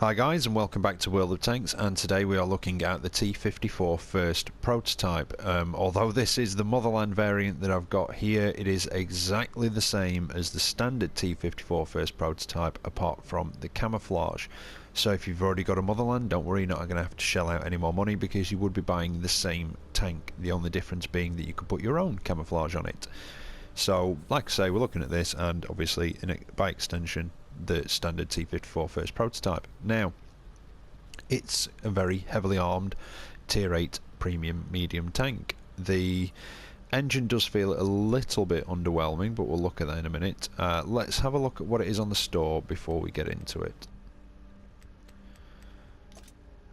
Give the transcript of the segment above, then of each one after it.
Hi guys, and welcome back to World of Tanks, and today we are looking at the T-54 first prototype. Although this is the Motherland variant that I've got here, it is exactly the same as the standard T-54 first prototype apart from the camouflage. So if you've already got a Motherland, don't worry, you're not going to have to shell out any more money because you would be buying the same tank, the only difference being that you could put your own camouflage on it. So like I say, we're looking at this, and obviously by extension the standard T-54 first prototype. Now, it's a very heavily armed tier 8 premium medium tank. The engine does feel a little bit underwhelming, but we'll look at that in a minute. Let's have a look at what it is on the store before we get into it.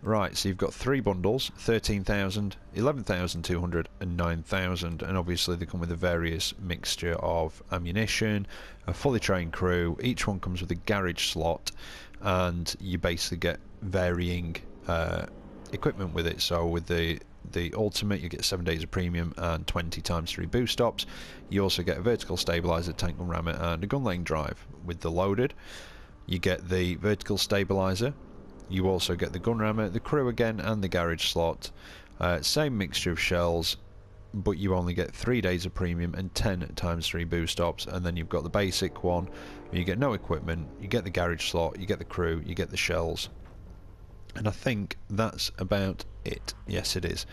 Right, so you've got three bundles, 13,000, 11,200 and 9,000, and obviously they come with a various mixture of ammunition, a fully trained crew. Each one comes with a garage slot, and you basically get varying equipment with it. So with the ultimate, you get 7 days of premium and 20 times 3 boost stops. You also get a vertical stabilizer, tank gun rammer and a gun lane drive. With the loaded, you get the vertical stabilizer. You also get the gun rammer, the crew again, and the garage slot. Same mixture of shells, but you only get 3 days of premium and 10 times 3 boost stops. And then you've got the basic one, you get no equipment, you get the garage slot, you get the crew, you get the shells. And I think that's about it. Yes, it is.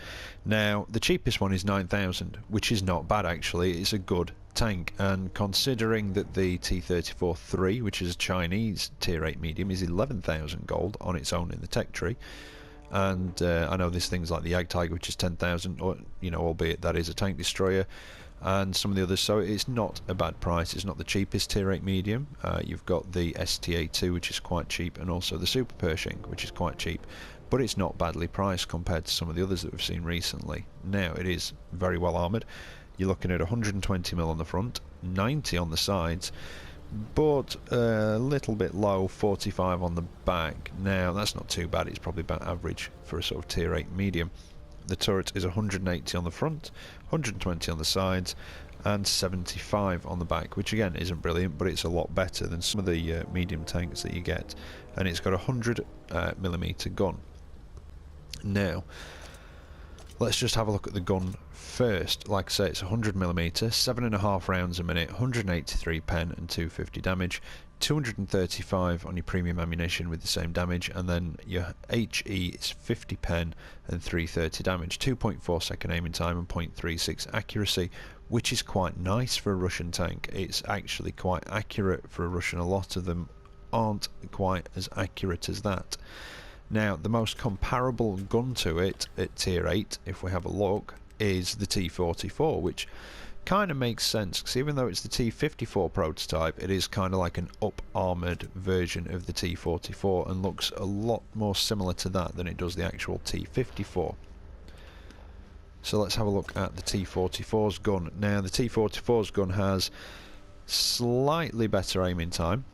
Now, the cheapest one is 9,000, which is not bad actually. It's a good tank, and considering that the T-34-3, which is a Chinese tier 8 medium, is 11,000 gold on its own in the tech tree, and I know there's things like the Ag Tiger, which is 10,000, or albeit that is a tank destroyer, and some of the others, so it's not a bad price. It's not the cheapest tier 8 medium. You've got the STA2, which is quite cheap, and also the Super Pershing, which is quite cheap, but it's not badly priced compared to some of the others that we've seen recently. Now, it is very well armoured. You're looking at 120mm on the front, 90 on the sides, but a little bit low, 45 on the back. Now, that's not too bad. It's probably about average for a sort of tier 8 medium. The turret is 180 on the front, 120 on the sides, and 75 on the back, which again isn't brilliant, but it's a lot better than some of the medium tanks that you get. And it's got a 100mm gun. Now, let's just have a look at the gun first. Like I say, it's 100mm, 7.5 rounds a minute, 183 pen and 250 damage, 235 on your premium ammunition with the same damage, and then your HE is 50 pen and 330 damage, 2.4 second aiming time and 0.36 accuracy, which is quite nice for a Russian tank. It's actually quite accurate for a Russian. A lot of them aren't quite as accurate as that. Now, the most comparable gun to it at tier 8, if we have a look, is the T-44, which kind of makes sense, because even though it's the T-54 prototype, it is kind of like an up-armoured version of the T-44 and looks a lot more similar to that than it does the actual T-54. So let's have a look at the T-44's gun. Now, the T-44's gun has slightly better aiming time,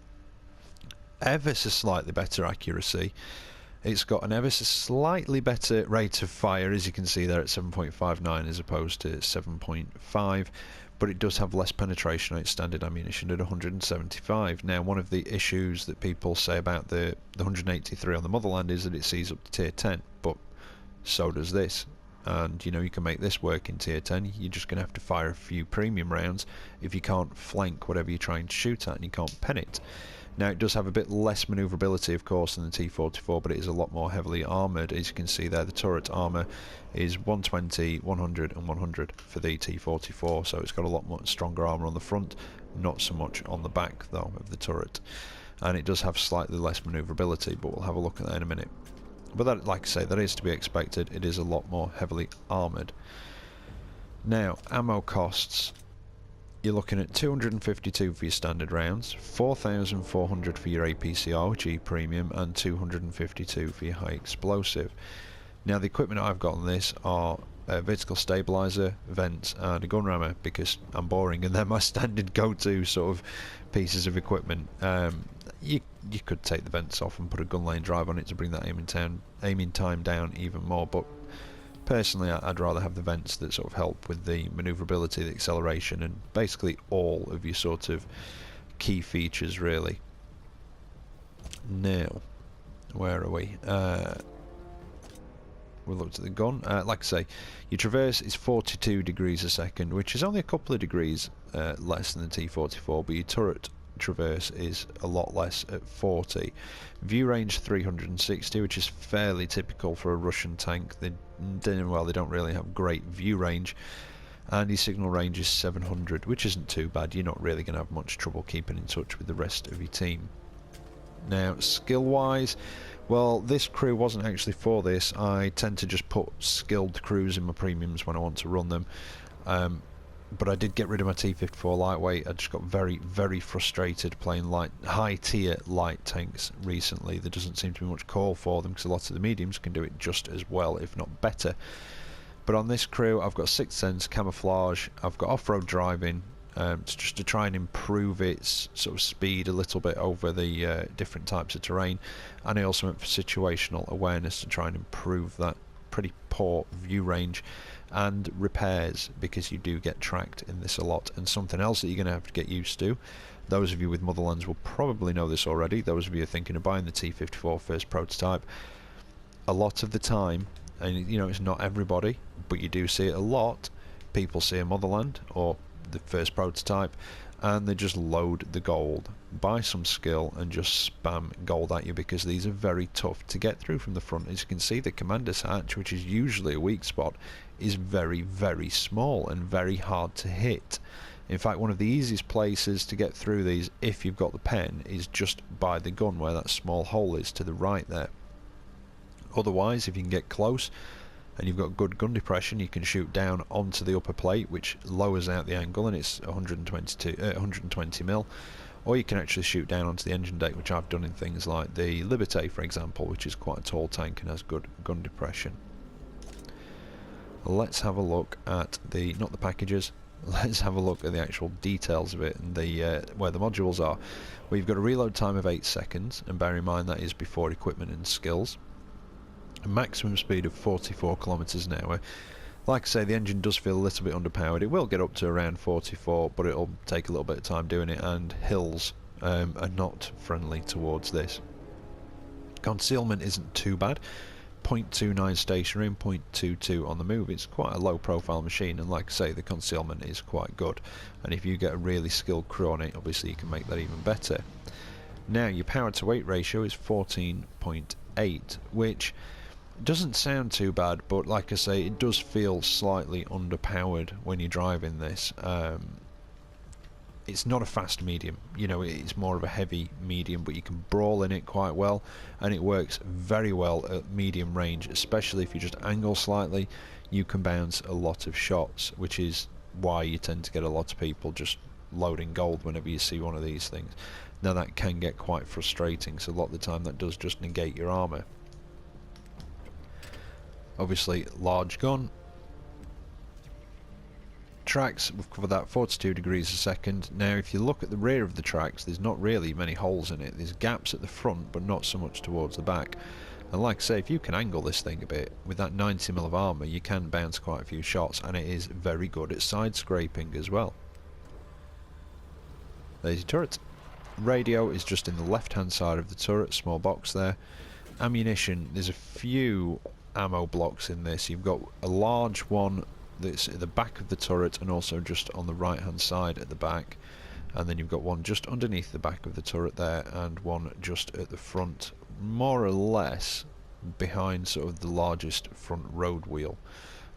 ever so slightly better accuracy. It's got an ever so slightly better rate of fire, as you can see there, at 7.59 as opposed to 7.5, but it does have less penetration on its standard ammunition at 175. Now, one of the issues that people say about the 183 on the Motherland is that it sees up to tier 10, but so does this. And you can make this work in tier 10. You're just going to have to fire a few premium rounds if you can't flank whatever you're trying to shoot at and you can't pen it. Now, it does have a bit less manoeuvrability, of course, than the T-44, but it is a lot more heavily armoured. As you can see there, the turret armour is 120, 100 and 100 for the T-44, so it's got a lot more stronger armour on the front, not so much on the back, though, of the turret. And it does have slightly less manoeuvrability, but we'll have a look at that in a minute. But that, like I say, that is to be expected. It is a lot more heavily armoured. Now, ammo costs. You're looking at 252 for your standard rounds, 4,400 for your APCR, G Premium, and 252 for your high explosive. Now, the equipment I've got on this are a vertical stabilizer, vents, and a gun rammer, because I'm boring and they're my standard go-to sort of pieces of equipment. You could take the vents off and put a gun lane drive on it to bring that aiming time down even more, but personally I'd rather have the vents that sort of help with the manoeuvrability, the acceleration, and basically all of your sort of key features really. Now, Where are we? We'll look at the gun. Like I say, your traverse is 42 degrees a second, which is only a couple of degrees less than the T-54, but your turret traverse is a lot less at 40. View range 360, which is fairly typical for a Russian tank. They don't really have great view range. And your signal range is 700, which isn't too bad. You're not really going to have much trouble keeping in touch with the rest of your team. Now, skill-wise, well, this crew wasn't actually for this. I tend to just put skilled crews in my premiums when I want to run them. But I did get rid of my T-54 lightweight. I just got very, very frustrated playing high-tier light tanks recently. There doesn't seem to be much call for them because a lot of the mediums can do it just as well, if not better. But on this crew, I've got Sixth Sense, Camouflage, I've got Off-Road Driving, just to try and improve its sort of speed a little bit over the different types of terrain, and I also went for Situational Awareness to try and improve that pretty poor view range, and Repairs, because you do get tracked in this a lot. And something else that you're going to have to get used to, those of you with Motherlands will probably know this already, those of you thinking of buying the T-54 first prototype, a lot of the time, and you know it's not everybody, but you do see it a lot, people see a Motherland or the first prototype and they just load the gold, buy some skill and just spam gold at you, because these are very tough to get through from the front. As you can see, the commander's hatch, which is usually a weak spot, is very, very small and very hard to hit. In fact, one of the easiest places to get through these, if you've got the pen, is just by the gun where that small hole is to the right there. Otherwise, if you can get close and you've got good gun depression, you can shoot down onto the upper plate, which lowers out the angle, and it's 120 mil, or you can actually shoot down onto the engine deck, which I've done in things like the Liberté, for example, which is quite a tall tank and has good gun depression. Let's have a look at the, not the packages, let's have a look at the actual details of it and the where the modules are. We've got a reload time of 8 seconds, and bear in mind that is before equipment and skills. A maximum speed of 44 kilometers an hour. Like I say, the engine does feel a little bit underpowered. It will get up to around 44, but it'll take a little bit of time doing it, and hills are not friendly towards this. Concealment isn't too bad. 0.29 stationary and 0.22 on the move. It's quite a low profile machine, and like I say, the concealment is quite good, and if you get a really skilled crew on it, obviously you can make that even better. Now, your power to weight ratio is 14.8, which doesn't sound too bad, but like I say, it does feel slightly underpowered when you're driving this. It's not a fast medium, you know, it's more of a heavy medium, but you can brawl in it quite well, and it works very well at medium range, especially if you just angle slightly. You can bounce a lot of shots, which is why you tend to get a lot of people just loading gold whenever you see one of these things. Now, that can get quite frustrating, so a lot of the time that does just negate your armour. Obviously, large gun. Tracks, we've covered that, 42 degrees a second. Now, if you look at the rear of the tracks, there's not really many holes in it. There's gaps at the front, but not so much towards the back. And like I say, if you can angle this thing a bit, with that 90mm of armour, you can bounce quite a few shots, and it is very good at side scraping as well. There's your turret. Radio is just in the left-hand side of the turret, small box there. Ammunition, there's a few ammo blocks in this. You've got a large one that's at the back of the turret and also just on the right hand side at the back, and then you've got one just underneath the back of the turret there, and one just at the front, more or less behind sort of the largest front road wheel,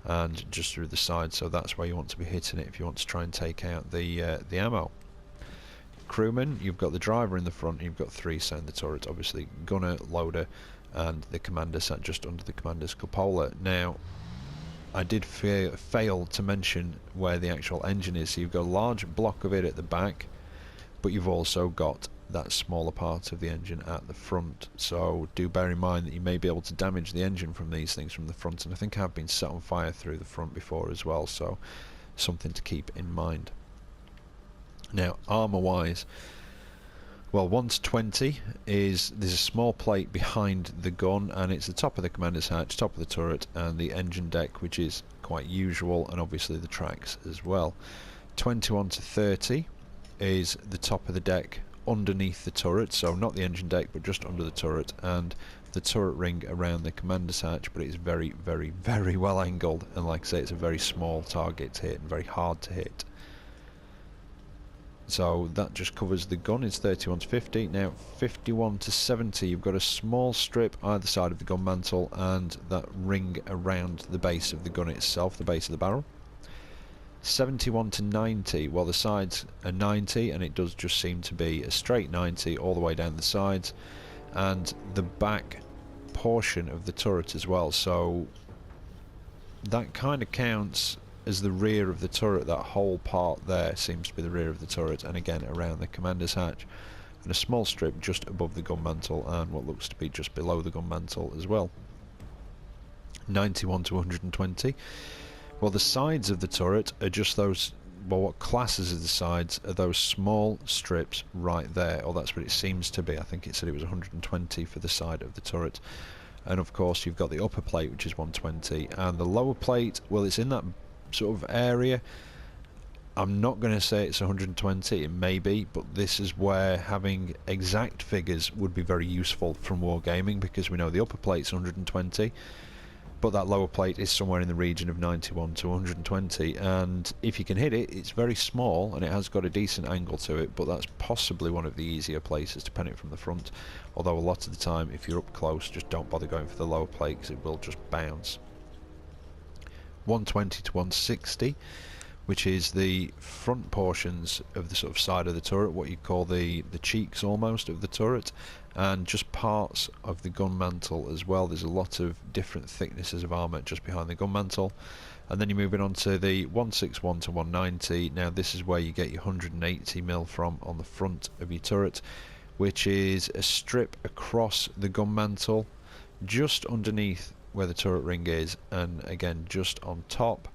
and just through the side, so that's where you want to be hitting it if you want to try and take out the ammo. Crewman, you've got the driver in the front, you've got 3 sat in the turret, obviously gunner, loader, and the commander sat just under the commander's cupola. Now, I did fail to mention where the actual engine is. So you've got a large block of it at the back, but you've also got that smaller part of the engine at the front. So do bear in mind that you may be able to damage the engine from these things from the front, and I think I've been set on fire through the front before as well, so something to keep in mind. Now, armour wise, well, 1-20 is, there's a small plate behind the gun, and it's the top of the commander's hatch, top of the turret, and the engine deck, which is quite usual, and obviously the tracks as well. 21-30 is the top of the deck underneath the turret, so not the engine deck but just under the turret, and the turret ring around the commander's hatch, but it's very, very, very well angled, and like I say, it's a very small target to hit and very hard to hit. So that just covers the gun. It's 31 to 50. Now 51 to 70, you've got a small strip either side of the gun mantle and that ring around the base of the gun itself, the base of the barrel. 71 to 90, well, the sides are 90, and it does just seem to be a straight 90 all the way down the sides, and the back portion of the turret as well, so that kind of counts as the rear of the turret. That whole part there seems to be the rear of the turret, and again around the commander's hatch, and a small strip just above the gun mantle and what looks to be just below the gun mantle as well. 91 to 120. Well, the sides of the turret are just those, well, what classes as the sides are those small strips right there, or that's what it seems to be. I think it said it was 120 for the side of the turret. And of course you've got the upper plate, which is 120, and the lower plate, well, it's in that sort of area. I'm not going to say it's 120, it may be, but this is where having exact figures would be very useful from wargaming, because we know the upper plate's 120, but that lower plate is somewhere in the region of 91 to 120, and if you can hit it, it's very small and it has got a decent angle to it, but that's possibly one of the easier places to pen it from the front, although a lot of the time if you're up close, just don't bother going for the lower plate because it will just bounce. 120 to 160, which is the front portions of the sort of side of the turret, what you call the cheeks almost of the turret, and just parts of the gun mantle as well. There's a lot of different thicknesses of armour just behind the gun mantle. And then you're moving on to the 161 to 190. Now this is where you get your 180mm from on the front of your turret, which is a strip across the gun mantle just underneath where the turret ring is, and again just on top,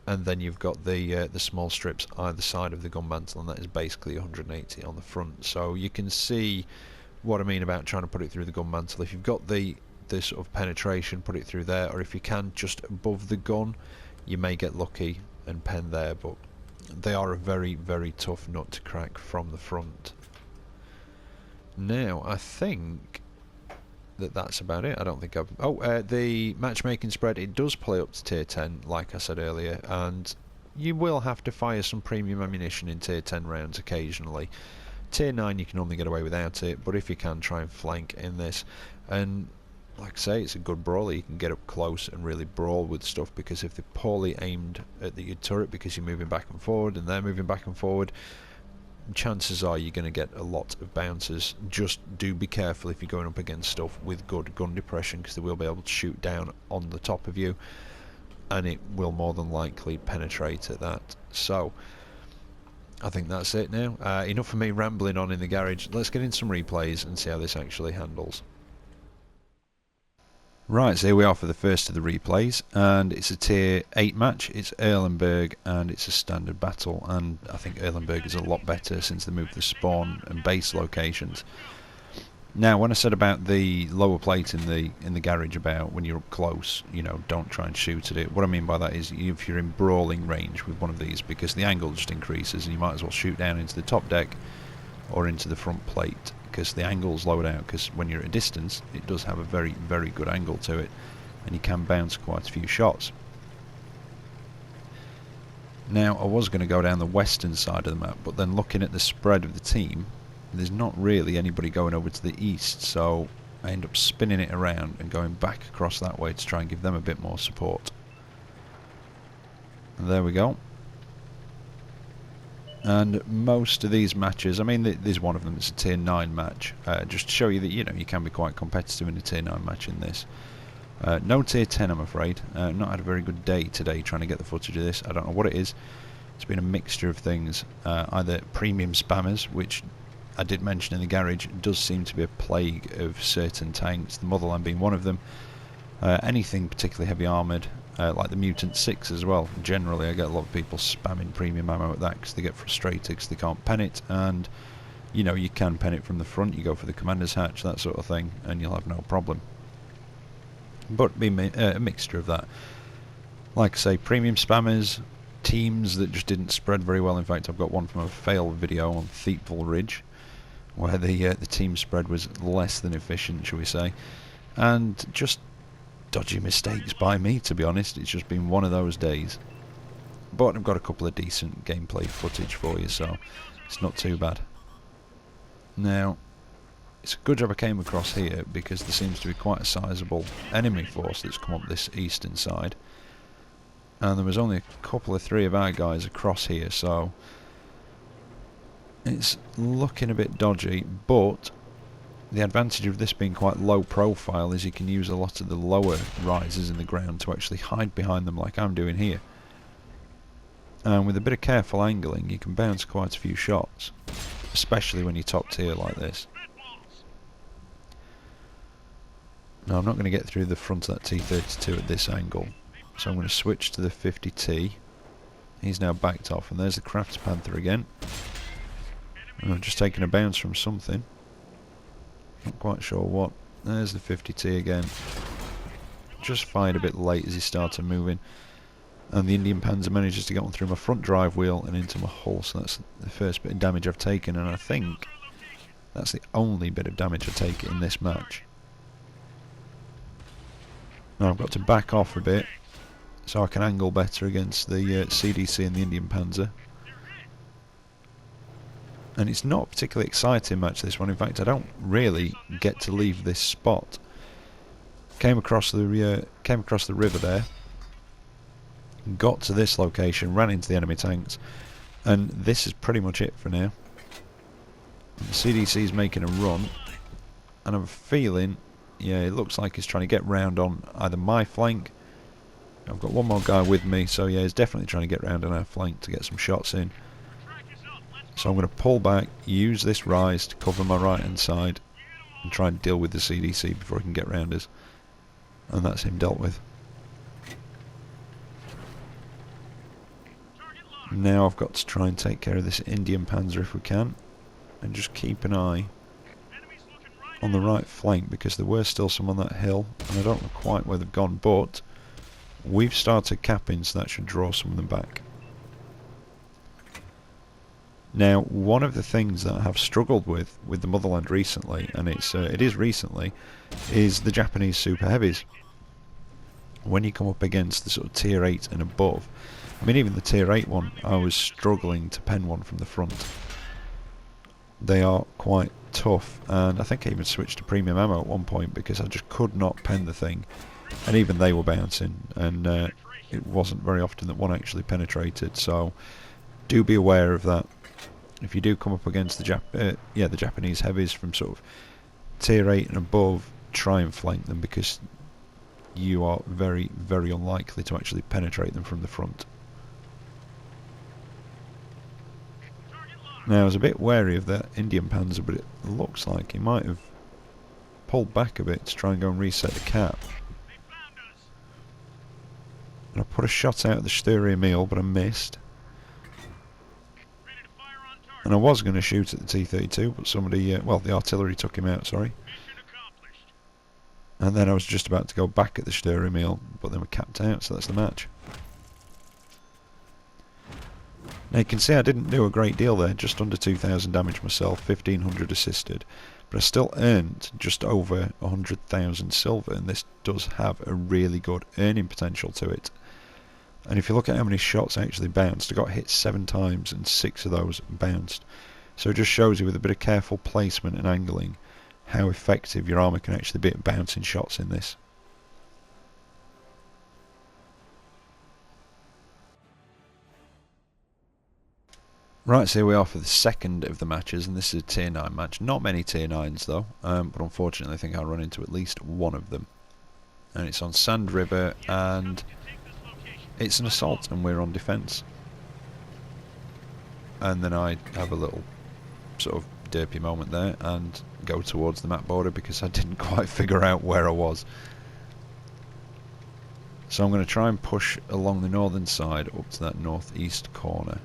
and then you've got the small strips either side of the gun mantle, and that is basically 180 on the front. So you can see what I mean about trying to put it through the gun mantle. If you've got the sort of penetration, put it through there, or if you can just above the gun, you may get lucky and pen there, but they are a very, very tough nut to crack from the front. Now I think that's about it. I don't think I've... the matchmaking spread, it does play up to tier 10 like I said earlier, and you will have to fire some premium ammunition in tier 10 rounds occasionally. Tier 9 you can only get away without it, but if you can, try and flank in this. And like I say, it's a good brawler. You can get up close and really brawl with stuff, because if they're poorly aimed at your turret because you're moving back and forward and they're moving back and forward, chances are you're going to get a lot of bounces. Just do be careful if you're going up against stuff with good gun depression, because they will be able to shoot down on the top of you and it will more than likely penetrate at that. So I think that's it now. Enough of me rambling on in the garage. Let's get in some replays and see how this actually handles. Right, so here we are for the first of the replays, and it's a tier 8 match. It's Erlenberg and it's a standard battle, and I think Erlenberg is a lot better since they moved the spawn and base locations. Now, when I said about the lower plate in the garage, about when you're up close, you know, don't try and shoot at it. What I mean by that is if you're in brawling range with one of these, because the angle just increases, and you might as well shoot down into the top deck or into the front plate, because the angle's lowered out, because when you're at a distance it does have a very, very good angle to it, and you can bounce quite a few shots. Now, I was going to go down the western side of the map, but then looking at the spread of the team, there's not really anybody going over to the east, so I end up spinning it around and going back across that way to try and give them a bit more support. And there we go. And most of these matches, I mean, there's one of them, it's a tier 9 match, just to show you that, you know, you can be quite competitive in a tier 9 match in this. No tier 10, I'm afraid. Not had a very good day today trying to get the footage of this. I don't know what it is. It's been a mixture of things. Either premium spammers, which I did mention in the garage, does seem to be a plague of certain tanks, the Motherland being one of them. Anything particularly heavy armoured, like the Mutant 6 as well. Generally I get a lot of people spamming premium ammo at that because they get frustrated because they can't pen it, and you know, you can pen it from the front, you go for the commander's hatch, that sort of thing, and you'll have no problem. But be a mixture of that. Like I say, premium spammers, teams that just didn't spread very well. In fact, I've got one from a fail video on Thiepval Ridge, where the team spread was less than efficient, shall we say, and just dodgy mistakes by me, to be honest. It's just been one of those days. But I've got a couple of decent gameplay footage for you, so it's not too bad. Now, it's a good job I came across here, because there seems to be quite a sizable enemy force that's come up this eastern side. And there was only a three of our guys across here, so it's looking a bit dodgy, but the advantage of this being quite low profile is you can use a lot of the lower rises in the ground to actually hide behind them like I'm doing here. And with a bit of careful angling you can bounce quite a few shots, especially when you're top tier like this. Now I'm not going to get through the front of that T-52 at this angle, so I'm going to switch to the 50T. He's now backed off, and there's the Crafts Panther again. And I'm just taking a bounce from something. Not quite sure what. There's the 50T again. Just fired a bit late as he started moving. And the Indian Panzer manages to get on through my front drive wheel and into my hull, so that's the first bit of damage I've taken, and I think that's the only bit of damage I take in this match. Now I've got to back off a bit so I can angle better against the CDC and the Indian Panzer. And it's not a particularly exciting match, this one. In fact, I don't really get to leave this spot. Came across the river there, got to this location, ran into the enemy tanks, and this is pretty much it for now. The CDC is making a run, and I'm feeling, yeah, it looks like he's trying to get round on either my flank. I've got one more guy with me, so yeah, he's definitely trying to get round on our flank to get some shots in. So I'm going to pull back, use this rise to cover my right hand side, and try and deal with the CDC before he can get round us. And that's him dealt with. Now I've got to try and take care of this Indian Panzer if we can, and just keep an eye on the right flank, because there were still some on that hill, and I don't know quite where they've gone, but we've started capping, so that should draw some of them back. Now, one of the things that I have struggled with the Motherland recently, and it is recently, is the Japanese super heavies. When you come up against the sort of tier 8 and above, I mean even the tier 8 one, I was struggling to pen one from the front. They are quite tough, and I think I even switched to premium ammo at one point because I just could not pen the thing, and even they were bouncing, and it wasn't very often that one actually penetrated, so do be aware of that. If you do come up against the Japanese heavies from sort of tier 8 and above, try and flank them, because you are very, very unlikely to actually penetrate them from the front. Now I was a bit wary of that Indian Panzer, but it looks like he might have pulled back a bit to try and go and reset the cap. And I put a shot out at the Steyr Meal, but I missed. And I was going to shoot at the T-32, but somebody, well, the artillery took him out, sorry. And then I was just about to go back at the Steyr Meal, but then we capped out, so that's the match. Now you can see I didn't do a great deal there, just under 2,000 damage myself, 1,500 assisted. But I still earned just over 100,000 silver, and this does have a really good earning potential to it. And if you look at how many shots I actually bounced, I got hit 7 times and 6 of those bounced. So it just shows you with a bit of careful placement and angling how effective your armour can actually be at bouncing shots in this. Right, so here we are for the second of the matches, and this is a tier 9 match. Not many tier 9s though, but unfortunately I think I'll run into at least one of them. And it's on Sand River, and it's an assault, and we're on defence. And then I have a little sort of derpy moment there and go towards the map border because I didn't quite figure out where I was. So I'm going to try and push along the northern side up to that northeast corner,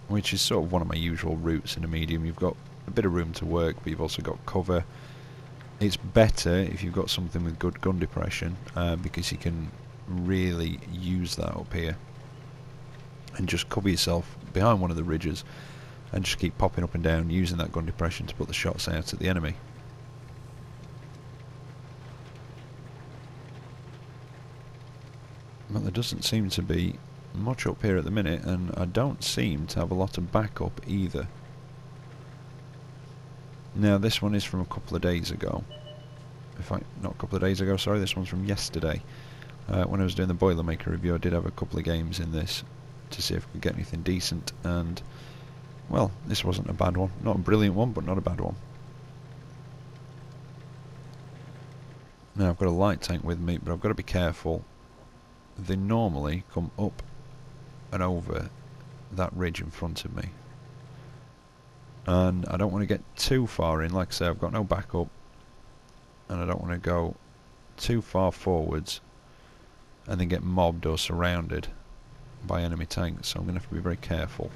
which is sort of one of my usual routes in a medium. You've got a bit of room to work, but you've also got cover. It's better if you've got something with good gun depression, because you can really use that up here and just cover yourself behind one of the ridges and just keep popping up and down, using that gun depression to put the shots out at the enemy. But there doesn't seem to be much up here at the minute, and I don't seem to have a lot of backup either. Now this one is from a couple of days ago. In fact, not a couple of days ago, sorry, this one's from yesterday. When I was doing the Boilermaker review, I did have a couple of games in this to see if we could get anything decent, and well, this wasn't a bad one. Not a brilliant one, but not a bad one. Now I've got a light tank with me, but I've got to be careful. They normally come up and over that ridge in front of me, and I don't want to get too far in. Like I say, I've got no backup, and I don't want to go too far forwards and then get mobbed or surrounded by enemy tanks, so I'm going to have to be very careful.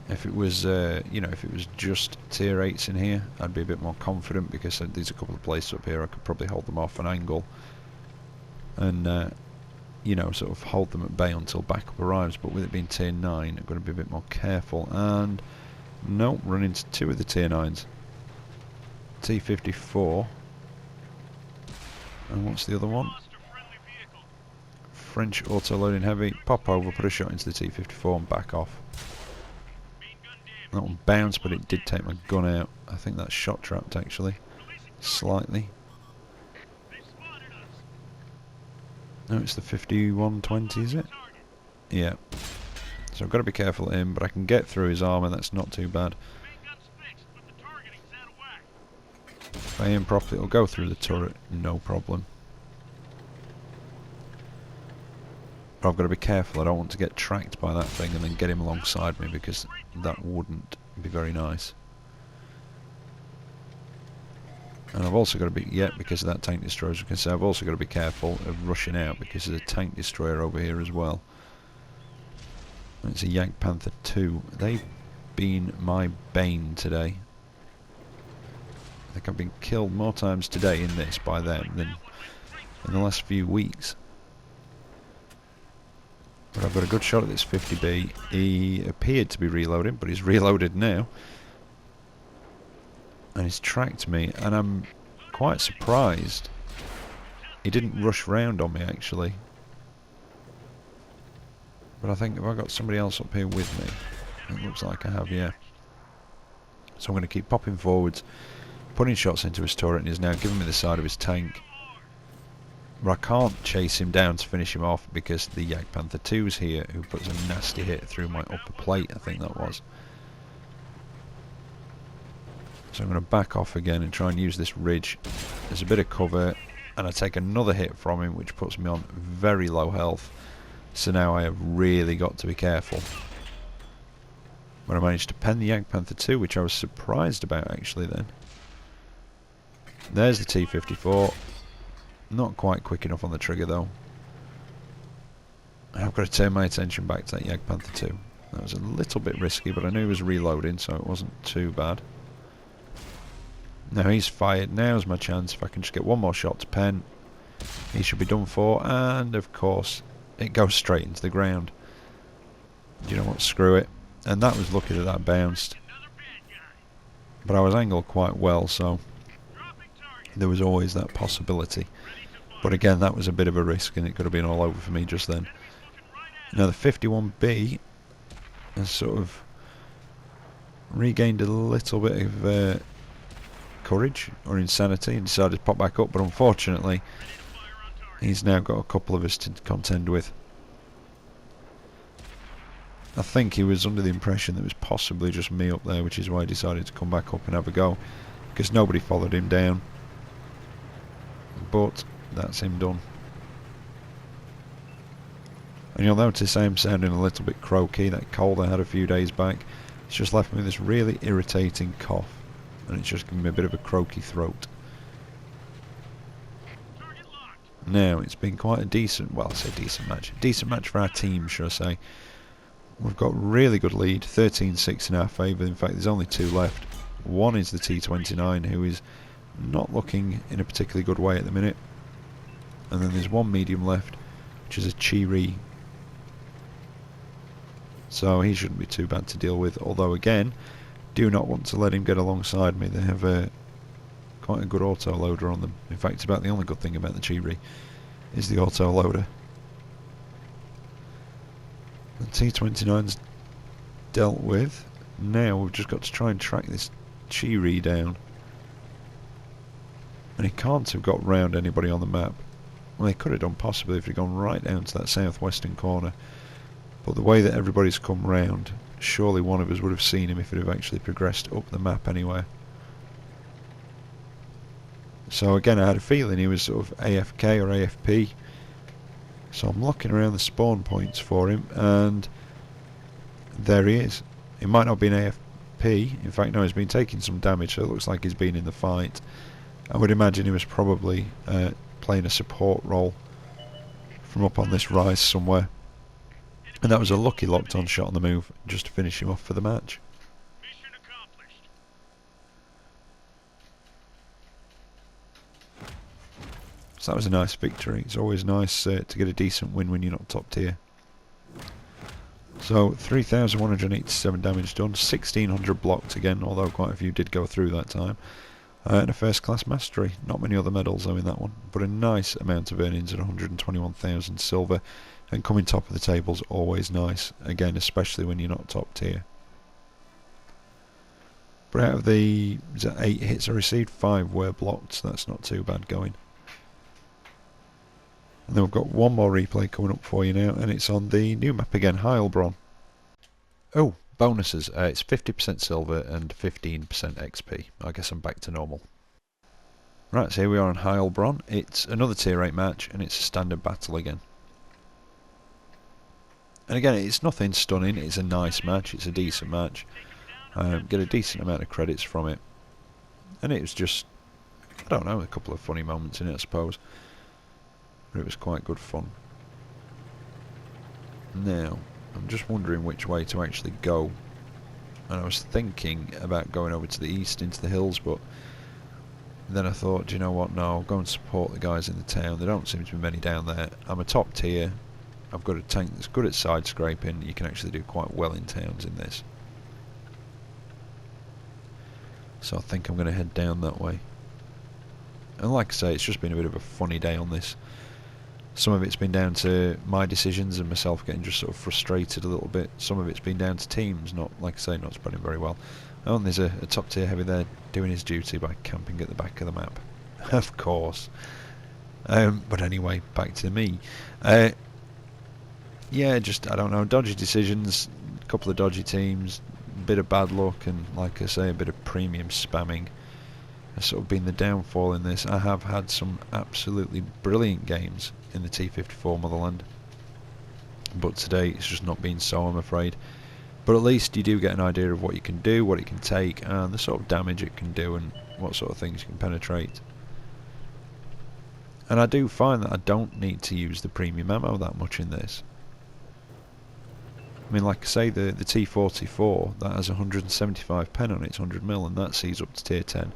If it was, you know, if it was just tier 8s in here, I'd be a bit more confident, because there's a couple of places up here I could probably hold them off an angle and, you know, sort of hold them at bay until backup arrives. But with it being tier 9, I've got to be a bit more careful. And no, run into two of the tier 9s. T-54. And what's the other one? French auto-loading heavy. Pop over, put a shot into the T-54 and back off. That one bounced, but it did take my gun out. I think that's shot trapped actually, slightly. No, it's the 5120, is it? Yeah. So I've got to be careful at him, but I can get through his armour, that's not too bad. If I aim properly, it'll go through the turret, no problem. But I've got to be careful, I don't want to get tracked by that thing and then get him alongside me, because that wouldn't be very nice. And I've also got to be, because of that tank destroyer, as you can see, I've also got to be careful of rushing out, because there's a tank destroyer over here as well. And it's a Jagdpanther 2. They've been my bane today. I think I've been killed more times today in this by them than in the last few weeks. But I've got a good shot at this 50B. He appeared to be reloading, but he's reloaded now. And he's tracked me, and I'm quite surprised he didn't rush round on me actually. But I think, have I got somebody else up here with me? It looks like I have, yeah. So I'm going to keep popping forwards, putting shots into his turret, and he's now giving me the side of his tank. But I can't chase him down to finish him off, because the Jagdpanther 2's here, who puts a nasty hit through my upper plate, I think that was. So I'm going to back off again and try and use this ridge as a bit of cover, and I take another hit from him, which puts me on very low health. So now I have really got to be careful. But I managed to pen the Jagdpanther 2, which I was surprised about actually then. There's the T-54. Not quite quick enough on the trigger though. I've got to turn my attention back to that Jagdpanther 2. That was a little bit risky, but I knew he was reloading, so it wasn't too bad. Now he's fired. Now's my chance. If I can just get one more shot to pen, he should be done for. And of course, it goes straight into the ground. Do you know what? Screw it. And that was lucky that that bounced. But I was angled quite well, so there was always that possibility. But again, that was a bit of a risk, and it could have been all over for me just then. Now the 51B has sort of regained a little bit of courage or insanity and decided to pop back up, but unfortunately he's now got a couple of us to contend with. I think he was under the impression that it was possibly just me up there, which is why he decided to come back up and have a go, because nobody followed him down. But that's him done. And you'll notice I'm sounding a little bit croaky. That cold I had a few days back, it's just left me with this really irritating cough, and it's just giving me a bit of a croaky throat. Now, it's been quite a decent, well, I say decent match for our team, should I say. We've got really good lead, 13-6 in our favour. In fact, there's only two left. One is the T-29, who is not looking in a particularly good way at the minute. And then there's one medium left, which is a Cheery so he shouldn't be too bad to deal with, although again, do not want to let him get alongside me. They have quite a good auto loader on them. In fact, it's about the only good thing about the Cheery is the auto loader. The T-29's dealt with. Now we've just got to try and track this Cheery down. And he can't have got round anybody on the map. Well, he could have done possibly if he'd gone right down to that southwestern corner. But the way that everybody's come round, surely one of us would have seen him if it had actually progressed up the map anyway. So again, I had a feeling he was sort of AFK or AFP. So I'm looking around the spawn points for him, and there he is. He might not be an AFP. In fact, no, he's been taking some damage, so it looks like he's been in the fight. I would imagine he was probably playing a support role from up on this rise somewhere. And that was a lucky locked-on shot on the move, just to finish him off for the match. Mission accomplished. So that was a nice victory. It's always nice to get a decent win when you're not top tier. So 3,187 damage done, 1,600 blocked again, although quite a few did go through that time. And a first class mastery. Not many other medals though in that one, but a nice amount of earnings at 121,000 silver, and coming top of the table's always nice, again especially when you're not top tier. But out of the 8 hits I received, 5 were blocked, so that's not too bad going. And then we've got one more replay coming up for you now, and it's on the new map again, Heilbronn. Oh, bonuses. It's 50% silver and 15% XP. I guess I'm back to normal. Right, so here we are on Heilbronn. It's another tier 8 match, and it's a standard battle again. And again, it's nothing stunning. It's a nice match. It's a decent match. Get a decent amount of credits from it. And it was just, I don't know, a couple of funny moments in it, I suppose. But it was quite good fun. Now, I'm just wondering which way to actually go. And I was thinking about going over to the east into the hills, but then I thought, do you know what, no, I'll go and support the guys in the town. There don't seem to be many down there. I'm a top tier. I've got a tank that's good at side scraping. You can actually do quite well in towns in this. So I think I'm going to head down that way. And like I say, it's just been a bit of a funny day on this. Some of it's been down to my decisions and myself getting just sort of frustrated a little bit. Some of it's been down to teams, not, like I say, not spreading very well. Oh, and there's a top tier heavy there doing his duty by camping at the back of the map. Of course. But anyway, back to me. Yeah, just, I don't know, dodgy decisions, a couple of dodgy teams, a bit of bad luck, and like I say, a bit of premium spamming has sort of been the downfall in this. I have had some absolutely brilliant games in the T-54 Motherland, but today it's just not been so, I'm afraid. But at least you do get an idea of what you can do, what it can take, and the sort of damage it can do, and what sort of things you can penetrate. And I do find that I don't need to use the premium ammo that much in this. I mean, like I say, the T-44, that has 175 pen on it, it's 100mm, and that sees up to tier 10.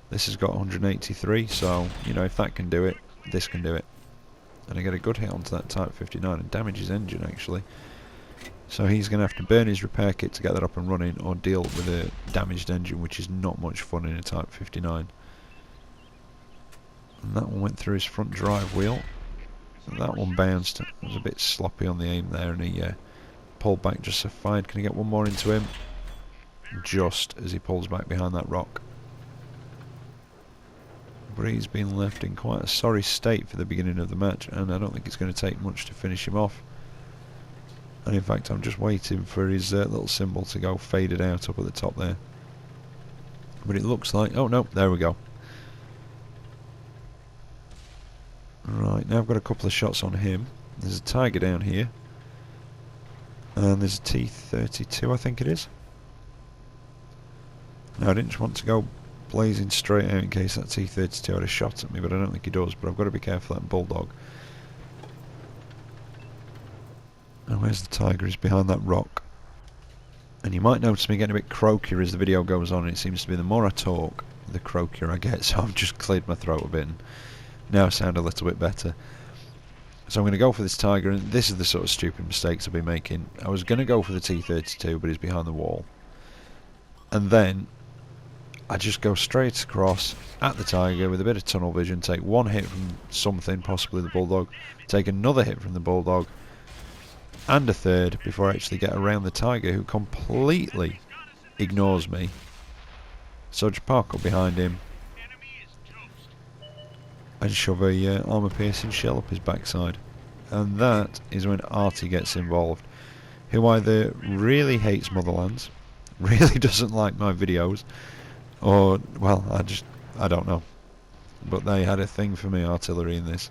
This has got 183, so, you know, if that can do it, this can do it. And I get a good hit onto that Type 59 and damage his engine, actually. So he's going to have to burn his repair kit to get that up and running, or deal with a damaged engine, which is not much fun in a Type 59. And that one went through his front drive wheel. So that one bounced. It was a bit sloppy on the aim there, and he pulled back just so fine. Can I get one more into him? Just as he pulls back behind that rock. But he's been left in quite a sorry state for the beginning of the match, and I don't think it's going to take much to finish him off. And in fact, I'm just waiting for his little symbol to go faded out up at the top there. But it looks like, oh no, there we go. Right, now I've got a couple of shots on him. There's a Tiger down here. And there's a T-32, I think it is. Now, I didn't just want to go blazing straight out in case that T-32 had a shot at me, but I don't think he does. But I've got to be careful of that Bulldog. And where's the Tiger? He's behind that rock. And you might notice me getting a bit croakier as the video goes on. And it seems to be the more I talk, the croakier I get. So I've just cleared my throat a bit, and now I sound a little bit better. So I'm going to go for this Tiger, and this is the sort of stupid mistakes I've been making. I was going to go for the T-32, but he's behind the wall. And then I just go straight across at the Tiger with a bit of tunnel vision, take one hit from something, possibly the Bulldog, take another hit from the Bulldog, and a third before I actually get around the Tiger, who completely ignores me. So I just park up behind him and shove a armour-piercing shell up his backside. And that is when Artie gets involved, who either really hates Motherlands, really doesn't like my videos, or, well, I don't know. But they had a thing for me, artillery, in this.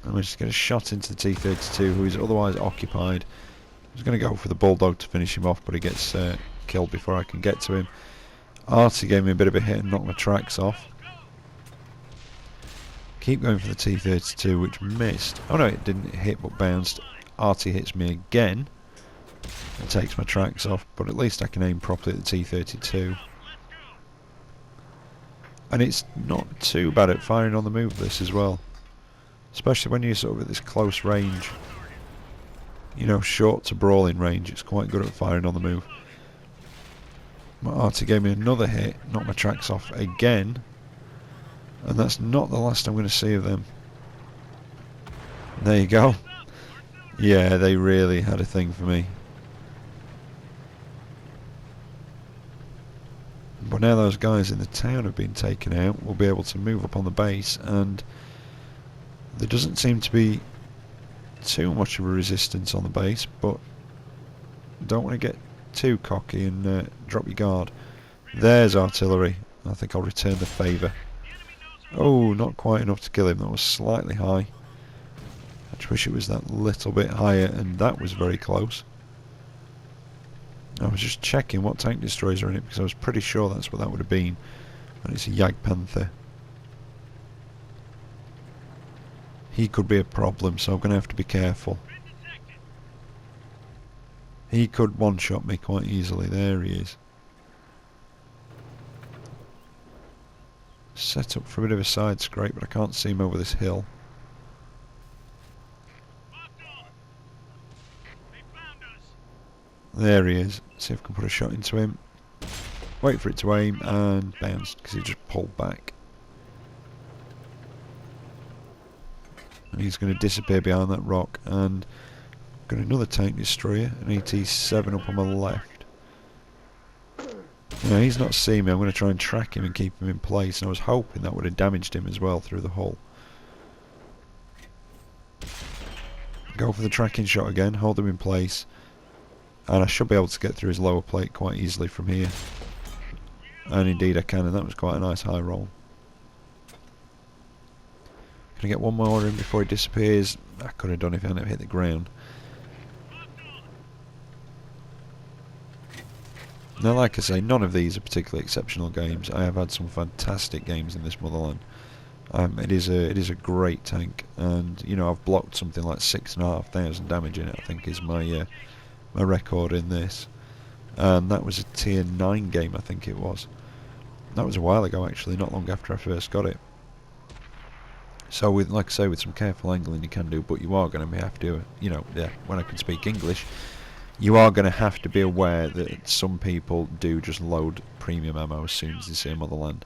And we just get a shot into the T-32, who is otherwise occupied. I was going to go for the Bulldog to finish him off, but he gets killed before I can get to him. Artie gave me a bit of a hit and knocked my tracks off. Keep going for the T-32, which missed. Oh no, it didn't hit but bounced. Artie hits me again and takes my tracks off, but at least I can aim properly at the T-32. And it's not too bad at firing on the move, this as well. Especially when you're sort of at this close range. You know, short to brawling range, it's quite good at firing on the move. My Artie gave me another hit, knocked my tracks off again. And that's not the last I'm going to see of them. There you go. Yeah, they really had a thing for me. But now those guys in the town have been taken out, we'll be able to move up on the base, and there doesn't seem to be too much of a resistance on the base, but don't want to get too cocky and drop your guard. There's artillery. I think I'll return the favour. Oh, not quite enough to kill him. That was slightly high. I just wish it was that little bit higher, and that was very close. I was just checking what tank destroyers are in it, because I was pretty sure that's what that would have been. And it's a Jagdpanther. He could be a problem, so I'm going to have to be careful. He could one-shot me quite easily. There he is. Set up for a bit of a side scrape, but I can't see him over this hill. There he is. See if I can put a shot into him. Wait for it to aim and bounced because he just pulled back. And he's going to disappear behind that rock. And got another tank destroyer, an AT-7 up on my left. Yeah, he's not seeing me. I'm going to try and track him and keep him in place. And I was hoping that would have damaged him as well through the hull. Go for the tracking shot again, hold him in place. And I should be able to get through his lower plate quite easily from here. And indeed I can, and that was quite a nice high roll. Can I get one more in before he disappears? I could have done if I hadn't hit the ground. Now, like I say, none of these are particularly exceptional games. I have had some fantastic games in this Motherland. It is a great tank, and you know, I've blocked something like 6,500 damage in it. I think is my record in this, and that was a tier 9 game. I think it was. That was a while ago, actually, not long after I first got it. So, with, like I say, with some careful angling, you can do, but you are going to have to, you know, yeah, when I can speak English. You are going to have to be aware that some people do just load premium ammo as soon as they see a Motherland,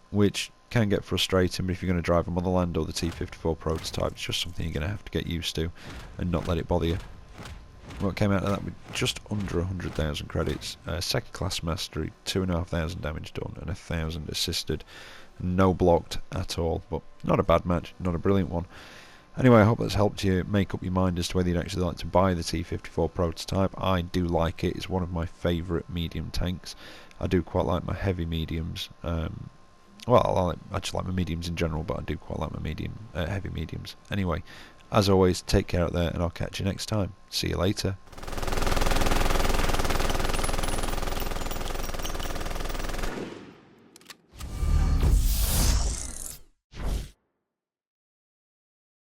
which can get frustrating, but if you're going to drive a Motherland or the T-54 prototype, it's just something you're going to have to get used to and not let it bother you. What came out of that with just under 100,000 credits, second class mastery, 2,500 damage done and 1,000 assisted, no blocked at all, but not a bad match, not a brilliant one. Anyway, I hope that's helped you make up your mind as to whether you'd actually like to buy the T-54 prototype. I do like it. It's one of my favourite medium tanks. I do quite like my heavy mediums. Well, I actually like my mediums in general, but I do quite like my heavy mediums. Anyway, as always, take care out there, and I'll catch you next time. See you later.